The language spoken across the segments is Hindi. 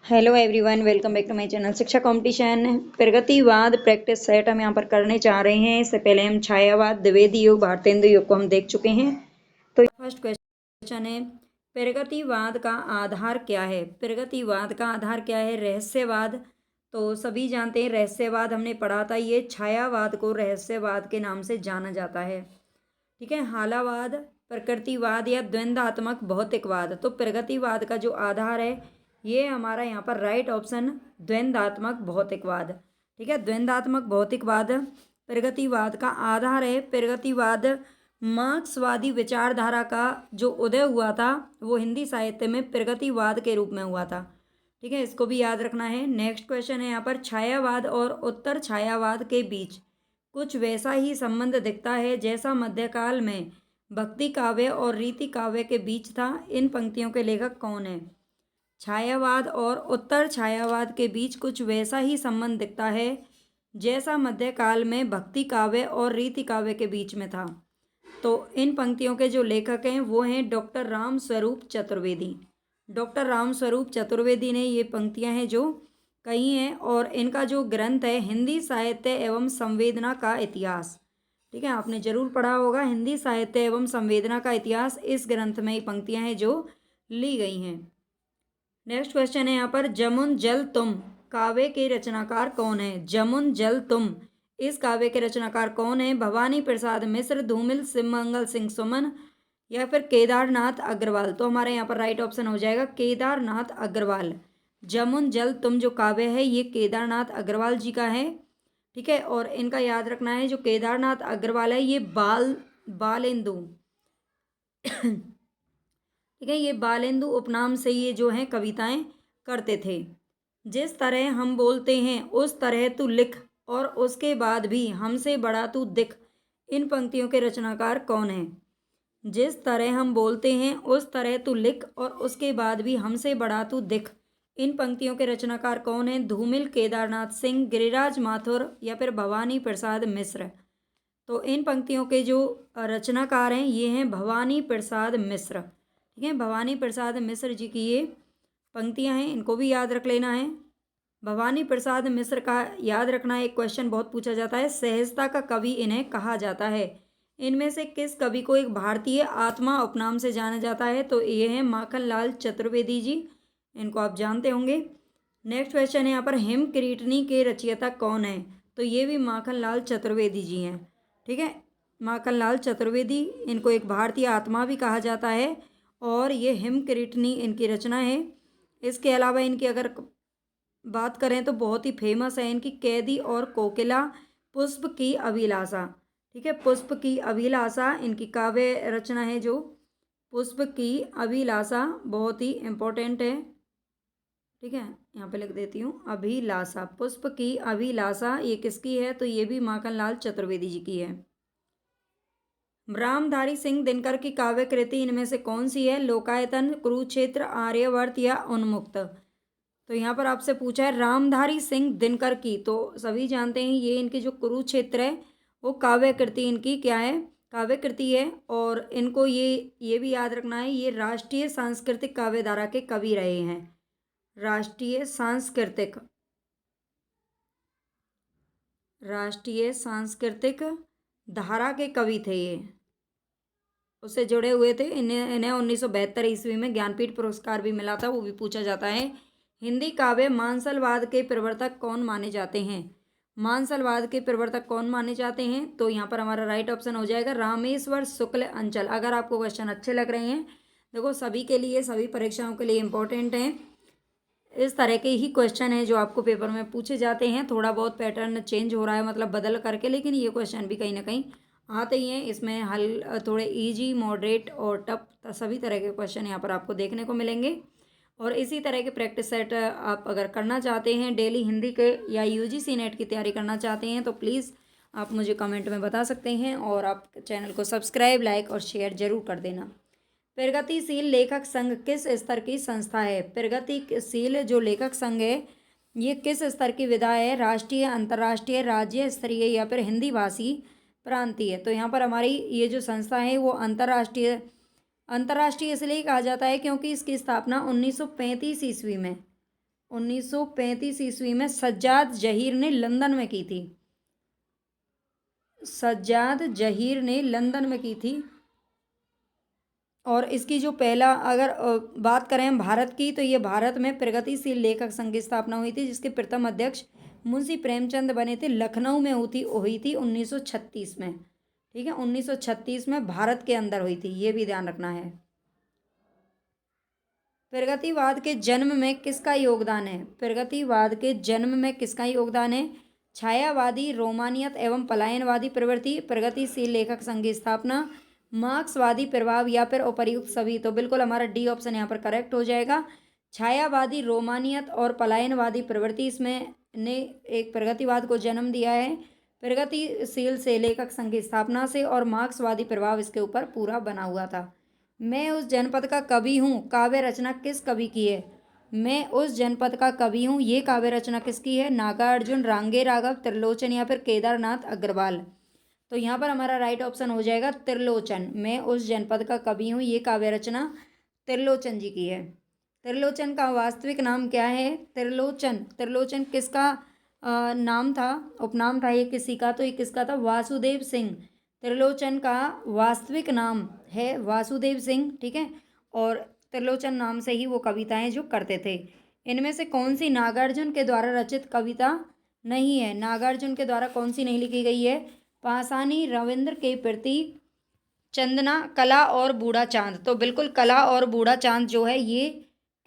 Hello everyone, welcome back to my channel Shiksha competition. प्रगतिवाद प्रैक्टिस सेट हम यहाँ पर करने जा रहे हैं। इससे पहले हम छायावाद, द्विवेदी युग, भारतेंदु युग को हम देख चुके हैं। तो फर्स्ट क्वेश्चन है, प्रगतिवाद का आधार क्या है? प्रगतिवाद का आधार क्या है? रहस्यवाद। तो सभी जानते हैं रहस्यवाद हमने पढ़ा था। ये छायावाद को रहस्यवाद के नाम से जाना जाता है। ठीक है। हालावाद, प्रकृतिवाद या द्वंद्वात्मक भौतिकवाद। तो प्रगतिवाद का जो आधार है ये हमारा यहाँ पर राइट ऑप्शन द्वंद्वात्मक भौतिकवाद। ठीक है। द्वंद्वात्मक भौतिकवाद प्रगतिवाद का आधार है। प्रगतिवाद मार्क्सवादी विचारधारा का जो उदय हुआ था वो हिंदी साहित्य में प्रगतिवाद के रूप में हुआ था। ठीक है, इसको भी याद रखना है। नेक्स्ट क्वेश्चन है यहाँ पर, छायावाद और उत्तर छायावाद के बीच कुछ वैसा ही संबंध दिखता है जैसा मध्यकाल में भक्ति काव्य और रीति काव्य के बीच था। इन पंक्तियों के लेखक कौन है? छायावाद और उत्तर छायावाद के बीच कुछ वैसा ही संबंध दिखता है जैसा मध्यकाल में भक्ति काव्य और रीति काव्य के बीच में था। तो इन पंक्तियों के जो लेखक हैं वो हैं डॉक्टर राम स्वरूप चतुर्वेदी। डॉक्टर राम स्वरूप चतुर्वेदी ने ये पंक्तियां हैं जो कही हैं, और इनका जो ग्रंथ है हिंदी साहित्य एवं संवेदना का इतिहास। ठीक है, आपने जरूर पढ़ा होगा हिंदी साहित्य एवं संवेदना का इतिहास। इस ग्रंथ में ये पंक्तियां हैं जो ली गई हैं। नेक्स्ट क्वेश्चन है यहाँ पर, जमुन जल तुम काव्य के रचनाकार कौन है? जमुन जल तुम इस काव्य के रचनाकार कौन है? भवानी प्रसाद मिश्र, धूमिल सिमंगल सिंह सुमन या फिर केदारनाथ अग्रवाल। तो हमारे यहाँ पर राइट ऑप्शन हो जाएगा केदारनाथ अग्रवाल। जमुन जल तुम जो काव्य है ये केदारनाथ अग्रवाल जी का है। ठीक है, और इनका याद रखना है जो केदारनाथ अग्रवाल है ये बालेंदु ठीक है, ये बालेंदु उपनाम से ये जो है कविताएं करते थे। जिस तरह हम बोलते हैं उस तरह तू लिख और उसके बाद भी हमसे बड़ा तू दिख। इन पंक्तियों के रचनाकार कौन है? जिस तरह हम बोलते हैं उस तरह तू लिख और उसके बाद भी हमसे बड़ा तू दिख। इन पंक्तियों के रचनाकार कौन है? धूमिल, केदारनाथ सिंह, गिरिराज माथुर या फिर भवानी प्रसाद मिश्र। तो इन पंक्तियों के जो रचनाकार हैं ये हैं भवानी प्रसाद मिश्र। ठीक है, भवानी प्रसाद मिश्र जी की ये पंक्तियां हैं, इनको भी याद रख लेना है। भवानी प्रसाद मिश्र का याद रखना है। एक क्वेश्चन बहुत पूछा जाता है, सहजता का कवि इन्हें कहा जाता है। इनमें से किस कवि को एक भारतीय आत्मा उपनाम से जाना जाता है? तो ये हैं माखनलाल चतुर्वेदी जी, इनको आप जानते होंगे। नेक्स्ट क्वेश्चन है यहाँ पर, हिम किरीटनी के रचयिता कौन है? तो ये भी माखनलाल चतुर्वेदी जी हैं। ठीक है, माखनलाल चतुर्वेदी, इनको एक भारतीय आत्मा भी कहा जाता है और ये हिम किरीटनी इनकी रचना है। इसके अलावा इनकी अगर बात करें तो बहुत ही फेमस है इनकी कैदी और कोकिला, पुष्प की अभिलाषा। ठीक है, पुष्प की अभिलाषा इनकी काव्य रचना है जो पुष्प की अभिलाषा, बहुत ही इम्पोर्टेंट है। ठीक है, यहाँ पे लिख देती हूँ अभिलाषा, पुष्प की अभिलाषा ये किसकी है? तो ये भी माखनलाल चतुर्वेदी जी की है। रामधारी सिंह दिनकर की काव्य कृति इनमें से कौन सी है? लोकायतन, कुरुक्षेत्र, आर्यवर्त या उन्मुक्त। तो यहाँ पर आपसे पूछा है रामधारी सिंह दिनकर की, तो सभी जानते हैं ये इनकी जो कुरुक्षेत्र है वो काव्य कृति इनकी क्या है? काव्य कृति है। और इनको ये भी याद रखना है ये राष्ट्रीय सांस्कृतिक काव्य धारा के कवि रहे हैं। राष्ट्रीय सांस्कृतिक धारा के कवि थे ये, उससे जुड़े हुए थे। इन्हें 1972 ईस्वी में ज्ञानपीठ पुरस्कार भी मिला था, वो भी पूछा जाता है। हिंदी काव्य मानसलवाद के प्रवर्तक कौन माने जाते हैं? मानसलवाद के प्रवर्तक कौन माने जाते हैं? तो यहाँ पर हमारा राइट ऑप्शन हो जाएगा रामेश्वर शुक्ल अंचल। अगर आपको क्वेश्चन अच्छे लग रहे हैं, देखो सभी के लिए, सभी परीक्षाओं के लिए इम्पोर्टेंट हैं। इस तरह के ही क्वेश्चन है जो आपको पेपर में पूछे जाते हैं। थोड़ा बहुत पैटर्न चेंज हो रहा है, मतलब बदल करके, लेकिन ये क्वेश्चन भी कहीं ना कहीं आते ही हैं। इसमें हल थोड़े इजी, मॉडरेट और टफ सभी तरह के क्वेश्चन यहाँ पर आपको देखने को मिलेंगे। और इसी तरह के प्रैक्टिस सेट आप अगर करना चाहते हैं डेली हिंदी के, या यूजीसी नेट की तैयारी करना चाहते हैं, तो प्लीज़ आप मुझे कमेंट में बता सकते हैं। और आप चैनल को सब्सक्राइब, लाइक और शेयर जरूर कर देना। प्रगतिशील लेखक संघ किस स्तर की संस्था है? प्रगतिशील जो लेखक संघ है ये किस स्तर की विधा है? राष्ट्रीय, अंतर्राष्ट्रीय, राज्य स्तरीय या फिर हिंदी भाषी प्रांतीय। तो यहाँ पर हमारी ये जो संस्था है वो अंतर्राष्ट्रीय इसलिए कहा जाता है क्योंकि इसकी स्थापना 1935 ईस्वी में 1935 ईस्वी में सज्जाद जहीर ने लंदन में की थी। सज्जाद जहीर ने लंदन में की थी। और इसकी जो पहला अगर बात करें हम भारत की, तो ये भारत में प्रगतिशील लेखक संघ की स्थापना हुई थी, जिसके प्रथम अध्यक्ष मुंशी प्रेमचंद बने थे। लखनऊ में हुई थी 1936 में। ठीक है, 1936 में भारत के अंदर हुई थी, ये भी ध्यान रखना है। प्रगतिवाद के जन्म में किसका योगदान है? प्रगतिवाद के जन्म में किसका योगदान है? छायावादी, रोमानियत एवं पलायनवादी प्रवृत्ति, प्रगतिशील लेखक संघ की स्थापना, मार्क्सवादी प्रभाव या फिर उपर्युक्त सभी। तो बिल्कुल हमारा डी ऑप्शन यहाँ पर करेक्ट हो जाएगा। छायावादी, रोमानियत और पलायनवादी प्रवृत्ति इसमें ने एक प्रगतिवाद को जन्म दिया है। प्रगतिशील से लेखक संघ की स्थापना से और मार्क्सवादी प्रभाव इसके ऊपर पूरा बना हुआ था। मैं उस जनपद का कवि हूँ काव्य रचना किस कवि की है? मैं उस जनपद का कवि हूँ, ये काव्य रचना किसकी है? नागार्जुन, रांगे राघव, त्रिलोचन या फिर केदारनाथ अग्रवाल। तो यहाँ पर हमारा राइट ऑप्शन हो जाएगा त्रिलोचन। मैं उस जनपद का कवि हूँ, ये काव्य रचना त्रिलोचन जी की है। त्रिलोचन का वास्तविक नाम क्या है? त्रिलोचन किसका नाम था, उपनाम था ये किसी का? तो ये किसका था? वासुदेव सिंह। त्रिलोचन का वास्तविक नाम है वासुदेव सिंह। ठीक है, और त्रिलोचन नाम से ही वो कविताएं जो करते थे। इनमें से कौन सी नागार्जुन के द्वारा रचित कविता नहीं है? नागार्जुन के द्वारा कौन सी नहीं लिखी गई है? पाषाणी, रविंद्र के प्रति, चंदना, कला और बूढ़ा चांद। तो बिल्कुल कला और बूढ़ा चांद जो है ये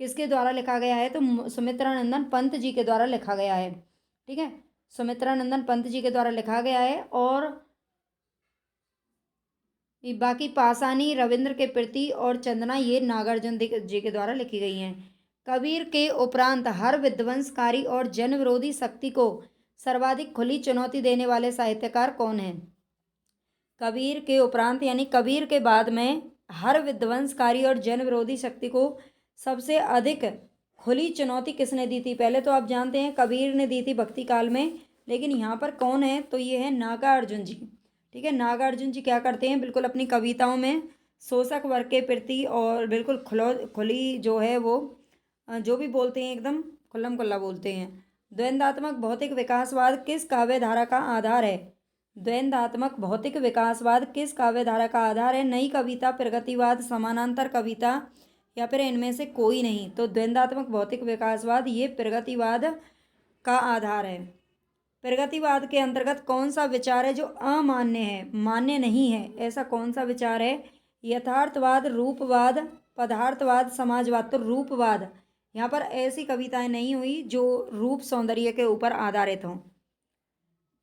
किसके द्वारा लिखा गया है? तो सुमित्रानंदन पंत जी के द्वारा लिखा गया है। ठीक है, सुमित्रानंदन पंत जी के द्वारा लिखा गया है। और बाकी पाषाणी, रविंद्र के प्रति और चंदना ये नागार्जुन जी के द्वारा लिखी गई हैं। कबीर के उपरांत हर विध्वंसकारी और जन विरोधी शक्ति को सर्वाधिक खुली चुनौती देने वाले साहित्यकार कौन हैं? कबीर के उपरांत यानी कबीर के बाद में हर विध्वंसकारी और जन विरोधी शक्ति को सबसे अधिक खुली चुनौती किसने दी थी? पहले तो आप जानते हैं कबीर ने दी थी भक्ति काल में, लेकिन यहाँ पर कौन है? तो ये है नागार्जुन जी। ठीक है, नागार्जुन जी क्या करते हैं? बिल्कुल अपनी कविताओं में शोषक वर्ग के प्रति और बिल्कुल खुली जो है वो जो भी बोलते हैं एकदम खुल्लम खुल्ला बोलते हैं। द्वंद्वात्मक भौतिक विकासवाद किस काव्य धारा का आधार है? द्वंद्वात्मक भौतिक विकासवाद किस काव्य धारा का आधार है? नई कविता, प्रगतिवाद, समानांतर कविता या फिर इनमें से कोई नहीं। तो द्वंद्वात्मक भौतिक विकासवाद ये प्रगतिवाद का आधार है। प्रगतिवाद के अंतर्गत कौन सा विचार है जो अमान्य है, मान्य नहीं है? ऐसा कौन सा विचार है? यथार्थवाद, रूपवाद, पदार्थवाद, समाजवाद। तो रूपवाद, यहाँ पर ऐसी कविताएं नहीं हुई जो रूप सौंदर्य के ऊपर आधारित हों।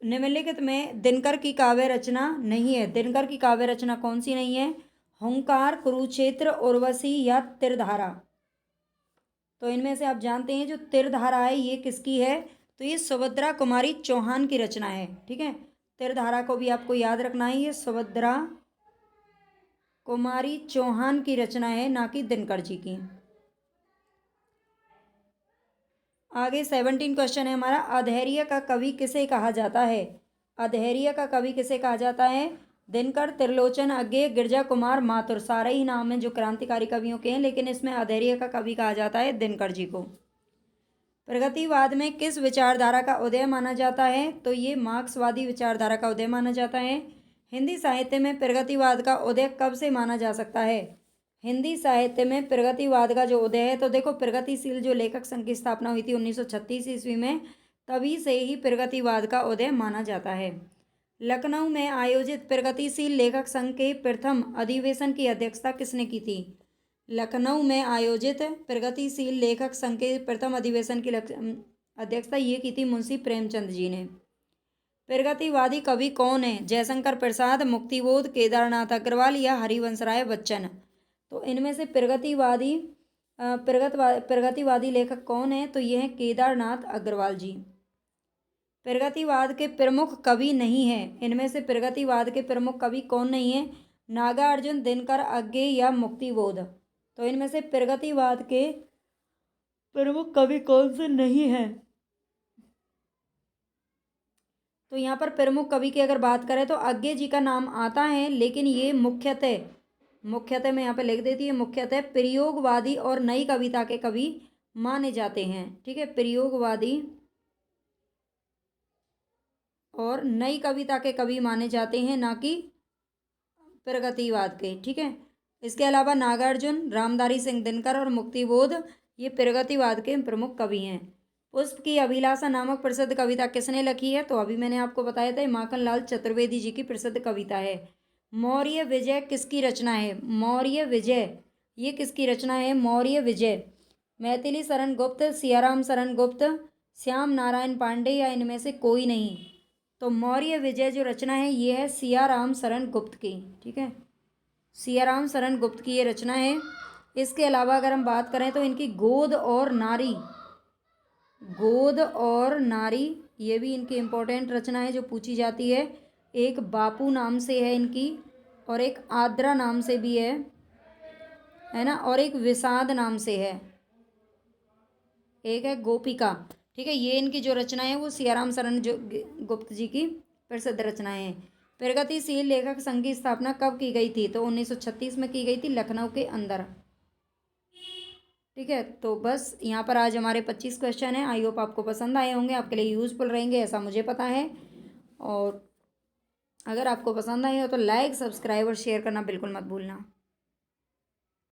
निम्नलिखित में दिनकर की काव्य रचना नहीं है। दिनकर की काव्य रचना कौन सी नहीं है? हुंकार, कुरुक्षेत्र, उर्वशी या तिरधारा। तो इनमें से आप जानते हैं जो तिरधारा है ये किसकी है? तो ये सुभद्रा कुमारी चौहान की रचना है। ठीक है, तिरधारा को भी आपको याद रखना है, ये सुभद्रा कुमारी चौहान की रचना है, ना कि दिनकर जी की। आगे 17 क्वेश्चन है हमारा। अधैर्य का कवि किसे कहा जाता है? अधैर्य का कवि किसे कहा जाता है? दिनकर, त्रिलोचन, अज्ञेय, गिरजा कुमार, माथुर। सारे ही नाम हैं जो क्रांतिकारी कवियों के हैं, लेकिन इसमें अधैर्य का कवि कहा जाता है दिनकर जी को। प्रगतिवाद में किस विचारधारा का उदय माना जाता है? तो ये मार्क्सवादी विचारधारा का उदय माना जाता है। हिंदी साहित्य में प्रगतिवाद का उदय कब से माना जा सकता है? हिंदी साहित्य में प्रगतिवाद का जो उदय है, तो देखो प्रगतिशील जो लेखक संघ की स्थापना हुई थी 1936 ईस्वी में, तभी से ही प्रगतिवाद का उदय माना जाता है। लखनऊ में आयोजित प्रगतिशील लेखक संघ के प्रथम अधिवेशन की अध्यक्षता किसने की थी? लखनऊ में आयोजित प्रगतिशील लेखक संघ के प्रथम अधिवेशन की अध्यक्षता ये की थी मुंशी प्रेमचंद जी ने। प्रगतिवादी कवि कौन है? जयशंकर प्रसाद, मुक्तिबोध, केदारनाथ अग्रवाल या हरिवंश राय बच्चन। तो इनमें से प्रगतिवादी लेखक कौन है? तो ये हैं केदारनाथ अग्रवाल जी। प्रगतिवाद के प्रमुख कवि नहीं है। इनमें से प्रगतिवाद के प्रमुख कवि कौन नहीं है? नागार्जुन, दिनकर, अज्ञेय या मुक्तिबोध। तो इनमें से प्रगतिवाद के प्रमुख कवि कौन से नहीं है? तो यहाँ पर प्रमुख कवि की अगर बात करें तो अज्ञेय जी का नाम आता है, लेकिन ये मुख्यतः मैं यहाँ पे लिख देती है, मुख्यतः प्रयोगवादी और नई कविता के कवि माने जाते हैं। ठीक है, प्रयोगवादी और नई कविता के कवि माने जाते हैं, ना कि प्रगतिवाद के। ठीक है, इसके अलावा नागार्जुन, रामधारी सिंह दिनकर और मुक्तिबोध ये प्रगतिवाद के प्रमुख कवि हैं। पुष्प की अभिलाषा नामक प्रसिद्ध कविता किसने लिखी है? तो अभी मैंने आपको बताया था, माखनलाल चतुर्वेदी जी की प्रसिद्ध कविता है। मौर्य विजय किसकी रचना है? मौर्य विजय ये किसकी रचना है? मौर्य विजय मैथिली शरण गुप्त, सियाराम शरण गुप्त, श्याम नारायण पांडे या इनमें से कोई नहीं? तो मौर्य विजय जो रचना है ये है सियाराम शरण गुप्त की। ठीक है, सियाराम शरण गुप्त की ये रचना है। इसके अलावा अगर हम बात करें तो इनकी गोद और नारी, गोद और नारी ये भी इनकी इम्पोर्टेंट रचना है जो पूछी जाती है। एक बापू नाम से है इनकी, और एक आद्रा नाम से भी है ना, और एक विषाद नाम से है, एक है गोपिका। ठीक है, ये इनकी जो रचना है वो सियाराम शरण जो गुप्त जी की प्रसिद्ध रचनाएं हैं। प्रगतिशील लेखक संघ की स्थापना कब की गई थी? तो 1936 में की गई थी, लखनऊ के अंदर। ठीक है, तो बस यहाँ पर आज हमारे 25 क्वेश्चन हैं। आई होप आपको पसंद आए होंगे, आपके लिए यूजफुल रहेंगे ऐसा मुझे पता है। और अगर आपको पसंद आए हो तो लाइक, सब्सक्राइब और शेयर करना बिल्कुल मत भूलना।